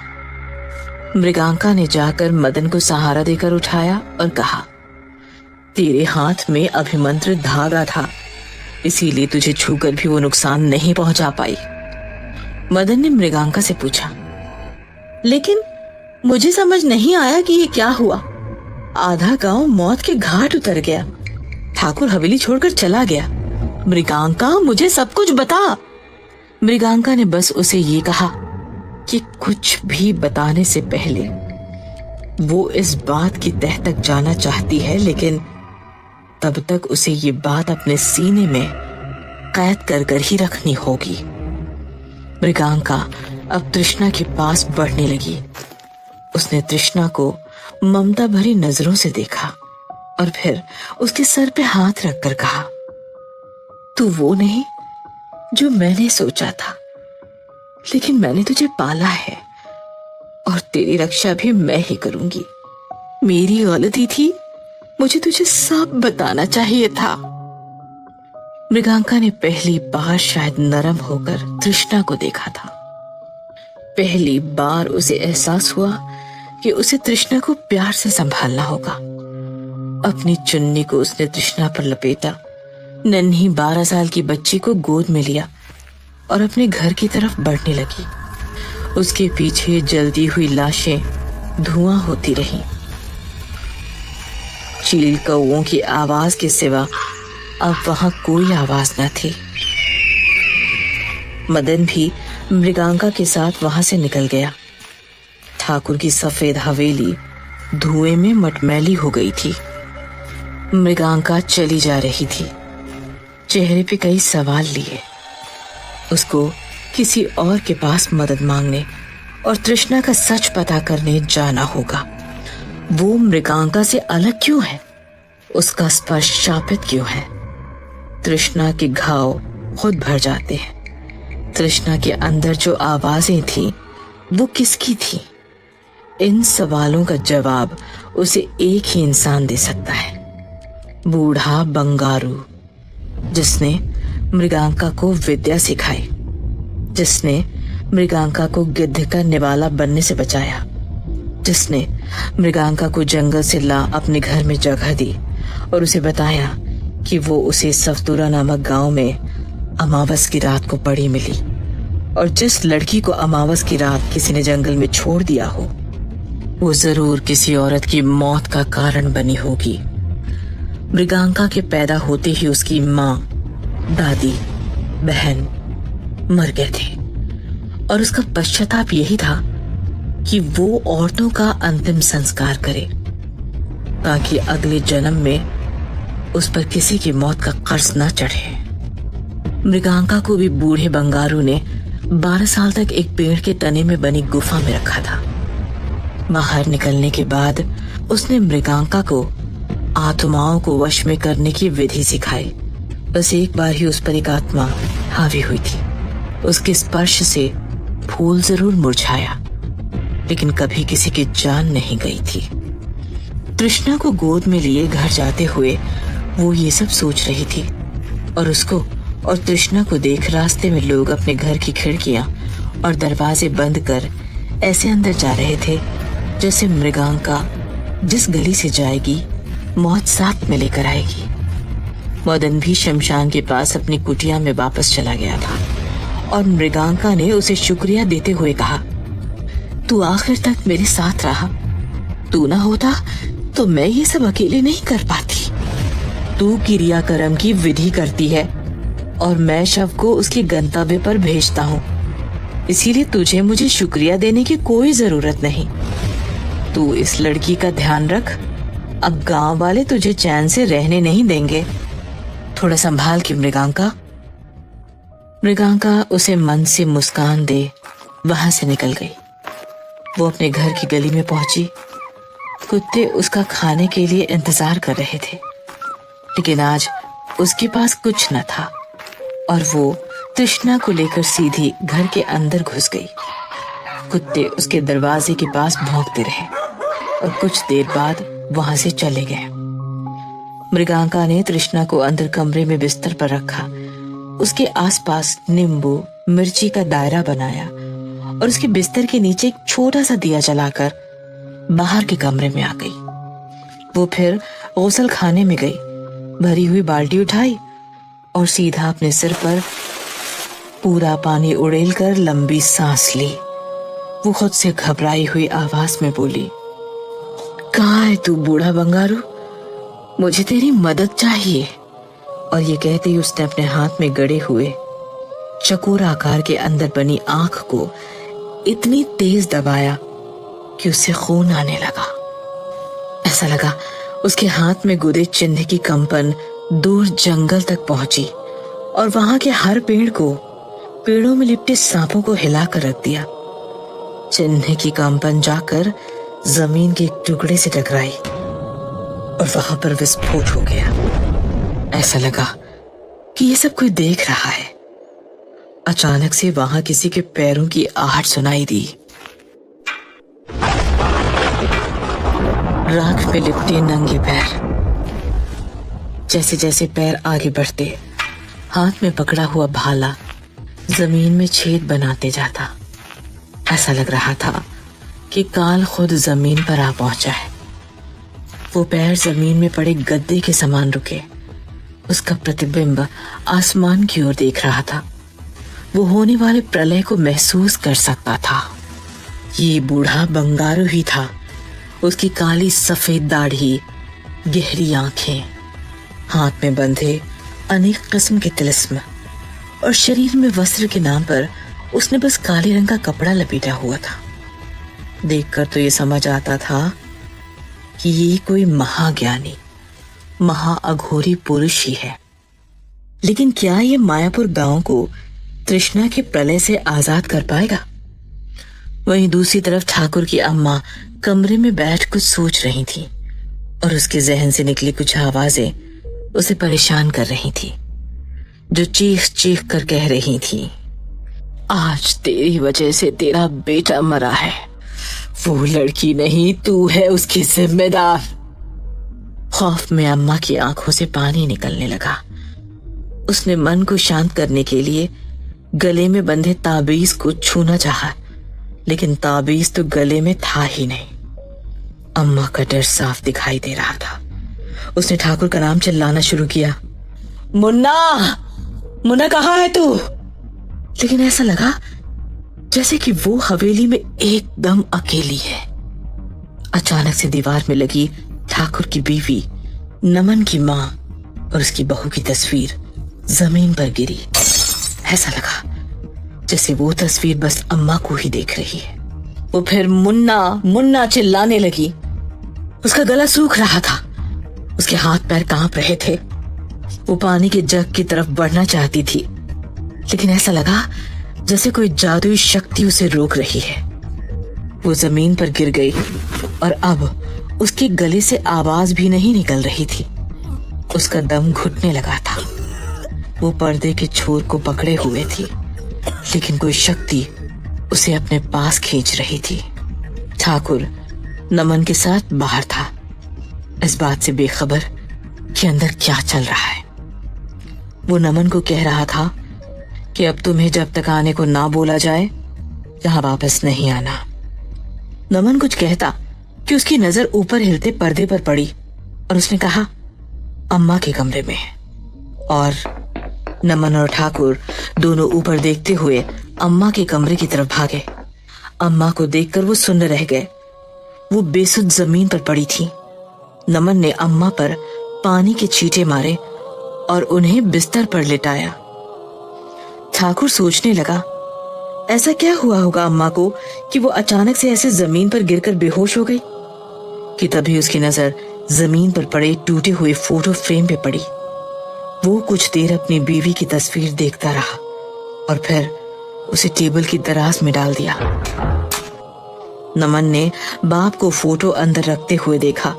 मृगांका ने जाकर मदन को सहारा देकर उठाया और कहा, तेरे हाथ में अभिमंत्रित धागा था, इसीलिए तुझे छूकर भी वो नुकसान नहीं पहुंचा पाई। मदन ने मृगांका से पूछा, लेकिन मुझे समझ नहीं आया कि ये क्या हुआ। आधा गांव मौत के घाट उतर गया, ठाकुर हवेली छोड़कर चला गया। मृगांका, मुझे सब कुछ बता। मृगांका ने बस उसे ये कहा कि कुछ भी बताने से पहले वो इस बात की तह तक जाना चाहती है, लेकिन तब तक उसे ये बात अपने सीने में कैद कर कर ही रखनी होगी। मृगांका अब तृष्णा के पास बढ़ने लगी। उसने तृष्णा को ममता भरी नजरों से देखा और फिर उसके सर पे हाथ रखकर कहा, तू वो नहीं जो मैंने सोचा था, लेकिन मैंने तुझे पाला है और तेरी रक्षा भी मैं ही करूंगी। मेरी गलती थी, मुझे तुझे सब बताना चाहिए था। मृगांका ने पहली बार शायद नरम होकर तृष्णा को देखा था। पहली बार उसे एहसास हुआ कि उसे तृष्णा को प्यार से संभालना होगा। अपनी चुन्नी को उसने तृष्णा पर लपेटा, नन्ही 12 साल की बच्ची को गोद में लिया और अपने घर की तरफ बढ़ने लगी। उसके पीछे जलती हुई लाशें धुआं होती रहीं। चील कौओं की आवाज के सिवा अब वहां कोई आवाज न थी। मदन भी मृगांका के साथ वहां से निकल गया। ठाकुर की सफेद हवेली धुएं में मटमैली हो गई थी। मृगांका चली जा रही थी, चेहरे पे कई सवाल लिए। उसको किसी और के पास मदद मांगने और तृष्णा का सच पता करने जाना होगा। वो मृगांका से अलग क्यों है? उसका स्पर्श शापित क्यों है? तृष्णा के घाव खुद भर जाते हैं। तृष्णा के अंदर जो आवाजें थी वो किसकी थी? इन सवालों का जवाब उसे एक ही इंसान दे सकता है, बूढ़ा बंगारू, जिसने मृगांका को विद्या सिखाई, जिसने मृगांका को गिद्ध का निवाला बनने से बचाया, जिसने मृगांका को जंगल से ला अपने घर में जगह दी और उसे बताया कि वो उसे सफदुरा नामक गांव में अमावस की रात को पड़ी मिली, और जिस लड़की को अमावस की रात किसी ने जंगल में छोड़ दिया हो वो जरूर किसी औरत की मौत का कारण बनी होगी। मृगांका के पैदा होते ही उसकी माँ, दादी, बहन मर गए थे और उसका पश्चाताप यही था कि वो औरतों का अंतिम संस्कार करे ताकि अगले जन्म में उस पर किसी की मौत का कर्ज न चढ़े। मृगांका को भी बूढ़े बंगारू ने 12 साल तक एक पेड़ के तने में बनी गुफा में रखा था। बाहर निकलने के बाद उसने मृगांका को आत्माओं को वश में करने की विधि सिखाई। बस एक बार ही उस पर एक आत्मा हावी हुई थी। उसके स्पर्श से फूल जरूर मुरझाया, लेकिन कभी किसी की जान नहीं गई थी। तृष्णा को गोद में लिए घर जाते हुए वो ये सब सोच रही थी, और उसको और तृष्णा को देख रास्ते में लोग अपने घर की खिड़कियां और दरवाजे बंद कर ऐसे अंदर जा रहे थे जैसे मृगांका जिस गली से जाएगी मौत साथ में लेकर आएगी। मदन भी शमशान के पास अपनी कुटिया में वापस चला गया था और मृगांका ने उसे शुक्रिया देते हुए कहा, तू आखिर तक मेरे साथ रहा। तू ना होता तो मैं ये सब अकेले नहीं कर पाती। तू क्रियाकर्म की विधि करती है और मैं शव को उसके गंतव्य पर भेजता हूँ, इसीलिए तुझे मुझे शुक्रिया देने की कोई जरूरत नहीं। तू इस लड़की का ध्यान रख, अब गांव वाले तुझे चैन से रहने नहीं देंगे। थोड़ा संभाल के मृगांका। मृगांका उसे मन से मुस्कान दे वहां से निकल गई। वो अपने घर की गली में पहुंची। कुत्ते उसका खाने के लिए इंतजार कर रहे थे, लेकिन आज उसके पास कुछ न था और वो तृष्णा को लेकर सीधी घर के अंदर घुस गई। कुत्ते उसके दरवाजे के पास भौंकते रहे और कुछ देर बाद वहां से चले गए। मृगांका ने तृष्णा को अंदर कमरे में बिस्तर पर रखा, उसके आसपास नींबू मिर्ची का दायरा बनाया और उसके बिस्तर के नीचे एक छोटा सा दिया जलाकर बाहर के कमरे में आ गई। वो फिर गौसल खाने में गई, भरी हुई बाल्टी उठाई और सीधा अपने सिर पर पूरा पानी उड़ेल कर लंबी सांस ली। वो खुद से घबराई हुई आवाज में बोली, कहाँ है तू बूढ़ा बंगारू? मुझे तेरी मदद चाहिए। और ये कहते ही उसने अपने हाथ में गड़े हुए चकोर आकार के अंदर बनी आंख को इतनी तेज दबाया कि उससे खून आने लगा। ऐसा लगा उसके हाथ में गुदे चिन्ह की कंपन दूर जंगल तक पहुंची और वहां के हर पेड़ को पेड़ों में लिपटे सांपों को हिलाकर रख दिया। चिन्ह की कंपन जाकर जमीन के एक टुकड़े से टकराई और वहां पर विस्फोट हो गया। ऐसा लगा कि ये सब कोई देख रहा है। अचानक से वहां किसी के पैरों की आहट सुनाई दी। राख में लिपटे नंगे पैर। जैसे जैसे पैर आगे बढ़ते, हाथ में पकड़ा हुआ भाला जमीन में छेद बनाते जाता। ऐसा लग रहा था कि काल खुद जमीन पर आ पहुंचा है। वो पैर जमीन में पड़े गद्दे के समान रुके। उसका प्रतिबिंब आसमान की ओर देख रहा था। वो होने वाले प्रलय को महसूस कर सकता था। ये बूढ़ा बंगारू ही था। उसकी काली सफेद दाढ़ी, गहरी आंखें, हाथ में बंधे अनेक किस्म के तिलिस्म और शरीर में वस्त्र के नाम पर उसने बस काले रंग का कपड़ा लपेटा हुआ था। देखकर तो ये समझ आता था कि ये कोई महाज्ञानी, महाअघोरी पुरुष ही है। लेकिन क्या ये मायापुर गांव को तृष्णा के प्रलय से आजाद कर पाएगा? वहीं दूसरी तरफ ठाकुर की अम्मा कमरे में बैठ कुछ सोच रही थी और उसके जहन से निकली कुछ आवाजें उसे परेशान कर रही थी, जो चीख चीख कर कह रही थी, आज तेरी वजह से तेरा बेटा मरा है। वो लड़की नहीं, तू है उसकी जिम्मेदार। खौफ में अम्मा की आंखों से पानी निकलने लगा। उसने मन को शांत करने के लिए गले में बंधे ताबीज को छूना चाहा, लेकिन ताबीज तो गले में था ही नहीं। अम्मा का डर साफ दिखाई दे रहा था। उसने ठाकुर का नाम चिल्लाना शुरू किया, मुन्ना, मुन्ना कहाँ है तू? लेकिन ऐसा लगा जैसे कि वो हवेली में एकदम अकेली है। अचानक से दीवार में लगी ठाकुर की बीवी नमन की माँ और उसकी बहू की तस्वीर जमीन पर गिरी। ऐसा लगा जैसे वो तस्वीर बस अम्मा को ही देख रही है। वो फिर मुन्ना मुन्ना चिल्लाने लगी। उसका गला सूख रहा था, उसके हाथ पैर कांप रहे थे। वो पानी के जग की तरफ बढ़ना चाहती थी, लेकिन ऐसा लगा जैसे कोई जादुई शक्ति उसे रोक रही है। वो जमीन पर गिर गई और अब उसके गले से आवाज भी नहीं निकल रही थी। उसका दम घुटने लगा था। वो पर्दे के छोर को पकड़े हुए थी, लेकिन कोई शक्ति उसे अपने पास खींच रही थी। ठाकुर नमन के साथ बाहर था, इस बात से बेखबर कि अंदर क्या चल रहा है। वो नमन को कह रहा था कि अब तुम्हें जब तक आने को ना बोला जाए यहां वापस नहीं आना। नमन कुछ कहता कि उसकी नजर ऊपर हिलते पर्दे पर पड़ी और उसने कहा, अम्मा के कमरे में। और नमन और ठाकुर दोनों ऊपर देखते हुए अम्मा के कमरे की तरफ भागे। अम्मा को देखकर वो सुन्न रह गए। वो बेसुध जमीन पर पड़ी थी। नमन ने अम्मा पर पानी के छींटे मारे और उन्हें बिस्तर पर लिटाया। ठाकुर सोचने लगा, ऐसा क्या हुआ होगा अम्मा को कि वो अचानक से ऐसे जमीन पर गिरकर बेहोश हो गई। कि तभी उसकी नजर जमीन पर पड़े टूटे हुए फोटो फ्रेम पे पड़ी। वो कुछ देर अपनी बीवी की तस्वीर देखता रहा और फिर उसे टेबल की दराज में डाल दिया। नमन ने बाप को फोटो अंदर रखते हुए देखा,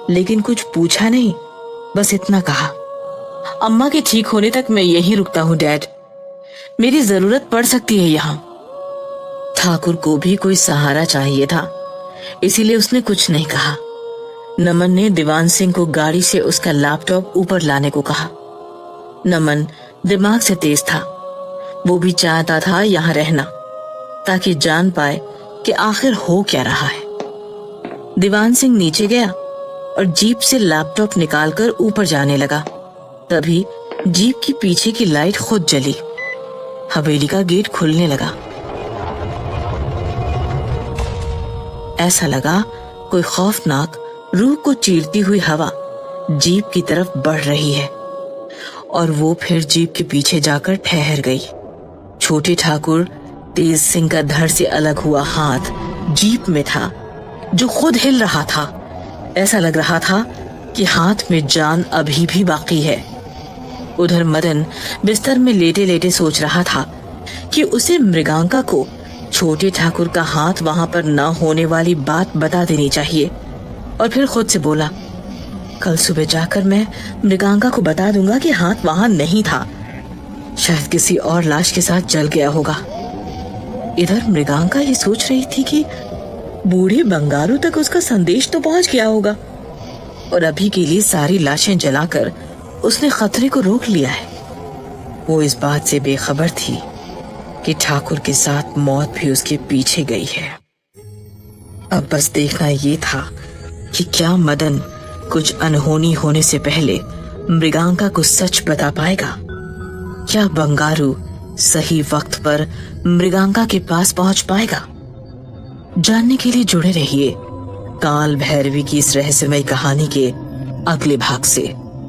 लेकिन कुछ पूछा नहीं, बस इतना कहा, अम्मा के ठीक होने तक मैं यहीं रुकता हूँ डैड, मेरी जरूरत पड़ सकती है यहाँ। ठाकुर को भी कोई सहारा चाहिए था, इसीलिए उसने कुछ नहीं कहा। नमन ने दीवान सिंह को गाड़ी से उसका लैपटॉप ऊपर लाने को कहा। नमन दिमाग से तेज था। वो भी चाहता था यहाँ रहना ताकि जान पाए कि आखिर हो क्या रहा है। दीवान सिंह नीचे गया और जीप से लैपटॉप निकालकर ऊपर जाने लगा। तभी जीप की पीछे की लाइट खुद जली। हवेली का गेट खुलने लगा। ऐसा लगा कोई खौफनाक रूह को चीरती हुई हवा जीप की तरफ बढ़ रही है और वो फिर जीप के पीछे जाकर ठहर गई। छोटे ठाकुर तेज सिंह का धड़ से अलग हुआ हाथ जीप में था, जो खुद हिल रहा था। ऐसा लग रहा था कि हाथ में जान अभी भी बाकी है। उधर मदन बिस्तर में लेटे लेटे सोच रहा था कि उसे मृगांका को छोटे ठाकुर का हाथ वहां पर न होने वाली बात बता देनी चाहिए। और फिर खुद से बोला, कल सुबह जाकर मैं मृगांका को बता दूंगा कि हाथ वहां नहीं था, शायद किसी और लाश के साथ जल गया होगा। इधर मृगांका ये सोच रही थी कि बूढ़े बंगारू तक उसका संदेश तो पहुंच गया होगा और अभी के लिए सारी लाशें जलाकर उसने खतरे को रोक लिया है। वो इस बात से बेखबर थी कि ठाकुर के साथ मौत भी उसके पीछे गई है। अब बस देखना ये था कि क्या मदन कुछ अनहोनी होने से पहले मृगांका को सच बता पाएगा। क्या बंगारू सही वक्त पर मृगांका के पास पहुंच पाएगा। जानने के लिए जुड़े रहिए काल भैरवी की इस रहस्यमय कहानी के अगले भाग से।